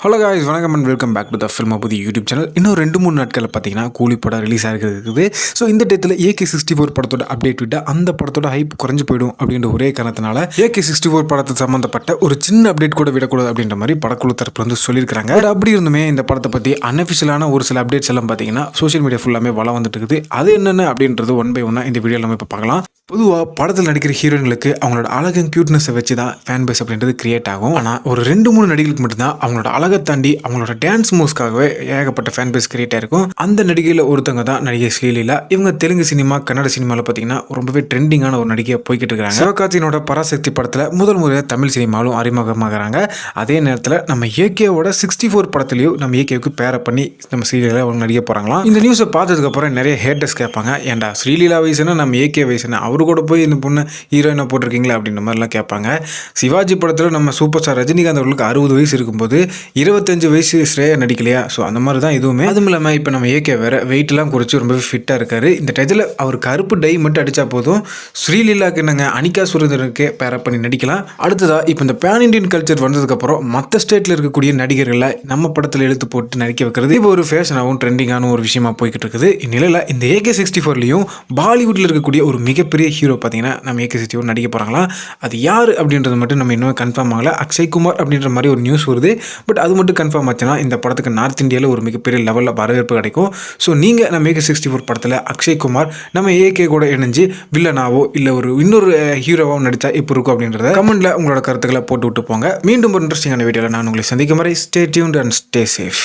Hello guys, வணக்கம் and welcome back to the film புது YouTube channel. இன்னும் 2-3 நாட்களில் பார்த்தீங்கன்னா கூலி படம் ரிலீஸ் ஆகிருக்குது. ஸோ இந்த டயத்தில் AK-64 படத்தோட அப்டேட் விட்டால் அந்த படத்தோட ஹைப் குறைஞ்சு போயிடும் அப்படின்ற ஒரே காரணத்தினால AK-64 படத்தை சம்மந்தப்பட்ட ஒரு சின்ன அப்டேட் கூட விடக்கூடாது அப்படின்ற மாதிரி படக்குழு தரப்பு வந்து சொல்லியிருக்காங்க. பட் அப்படி இருந்துமே இந்த படத்தை பற்றி அன்அஃபிஷியலான ஒரு சில அப்டேட்ஸ் எல்லாம் பார்த்தீங்கன்னா சோஷியல் மீடியா ஃபுல்லாமே வளம் வந்துட்டு இருக்குது. அது என்னென்ன அப்படின்றது ஒன் பை ஒன்னாக இந்த வீடியோவில் நம்ம இப்போ பார்க்கலாம். பொதுவாக படத்தில் நடிக்கிற ஹீரோயின்களுக்கு அவங்களோட அழகும் கியூட்னஸை வச்சு தான் ஃபேன் பேஸ் அப்படின்றது கிரியேட் ஆகும். ஆனால் ஒரு 2-3 நடிகளுக்கு மட்டும்தான் அவங்களோட அழகை தாண்டி அவங்களோட டான்ஸ் மூவ்ஸ்க்காகவே ஏகப்பட்ட ஃபேன் பேஸ் கிரியேட் ஆயிருக்கும். அந்த நடிகையில் ஒருத்தவங்க தான் நடிகை ஸ்ரீலீலா. இவங்க தெலுங்கு சினிமா, கன்னட சினிமாவில் பார்த்தீங்கன்னா ரொம்பவே ட்ரெண்டிங்கான ஒரு நடிகையை போய்கிட்டு இருக்காங்க. சிவகார்த்திகேயனோட பராசக்தி படத்தில் முதல் முறையாக தமிழ் சினிமாவிலும் அறிமுகமாகறாங்க. அதே நேரத்தில் நம்ம ஏகேவோட 64 படத்துலையும் நம்ம ஏகேவுக்கு பேரை பண்ணி நம்ம ஸ்ரீலீலா அவங்க நடிக்க போகிறாங்களாம். இந்த நியூஸை பார்த்ததுக்கப்புறம் நிறைய ஹேட்டர்ஸ் கேட்பாங்க, ஏன்டா ஸ்ரீலீலா வயசுனா நம்ம ஏகே வயசுனா அவரு கூட போய் இந்த பொண்ணு ஹீரோயினா போட்டிருக்கீங்களா அப்படின்ற மாதிரிலாம் கேட்பாங்க. சிவாஜி படத்தில் நம்ம சூப்பர் ஸ்டார் ரஜினிகாந்த் அவர்களுக்கு 60 வயசு இருக்கும்போது 25 வயசு ஸ்ரேயா நடிக்கலையா? ஸோ அந்த மாதிரி தான் இதுவுமே. அதுவும் இல்லாமல் இப்போ நம்ம ஏகே வேற வெயிட்லாம் குறைச்சி ரொம்பவே ஃபிட்டாக இருக்காரு. இந்த டயத்தில் அவர் கருப்பு டை மட்டும் அடித்தா போதும் ஸ்ரீலீலாக்கு என்னங்க அனிகா சுரேந்தருக்கு பேரப் பண்ணி நடிக்கலாம். அடுத்ததாக இப்போ இந்த பேன் இண்டியன் கல்ச்சர் வந்ததுக்கப்புறம் மற்ற ஸ்டேட்டில் இருக்கக்கூடிய நடிகர்களை நம்ம படத்தில் எழுத்து போட்டு நடிக்க வைக்கிறது இப்போ ஒரு ஃபேஷனாகவும் ட்ரெண்டிங்கான ஒரு விஷயமா போய்கிட்டு இருக்குது. இந்நிலையில் இந்த AK-64லையும் பாலிவுட்டில் இருக்கக்கூடிய ஒரு மிகப்பெரிய ஹீரோ பார்த்தீங்கன்னா நம்ம AK-64 நடிக்க போகிறாங்களா. அது யார் அப்படின்றது மட்டும் நம்ம இன்னும் கன்ஃபார்ம் ஆகலை. அக்ஷய் குமார் அப்படின்ற மாதிரி ஒரு நியூஸ் வருது. பட் அது மட்டும் கன்ஃபார்ம் ஆச்சுன்னா இந்த படத்துக்கு நார்த் இந்தியாவில் ஒரு மிகப்பெரிய லெவலில் வரவேற்பு கிடைக்கும். ஸோ நீங்கள் நம்ம AK-64 படத்தில் அக்ஷய் குமார் நம்ம AK கூட இணைஞ்சு வில்லனாவோ இல்லை ஒரு இன்னொரு ஹீரோவாகவும் நடித்தா இப்போ இருக்கும் அப்படின்றத கமெண்ட்டில் உங்களோட கருத்துக்களை போட்டு விட்டு போங்க. மீண்டும் ஒரு இன்ட்ரெஸ்டிங்கான வீடியோவில் நான் உங்களை சந்திக்கும் வரை stay tuned and stay safe.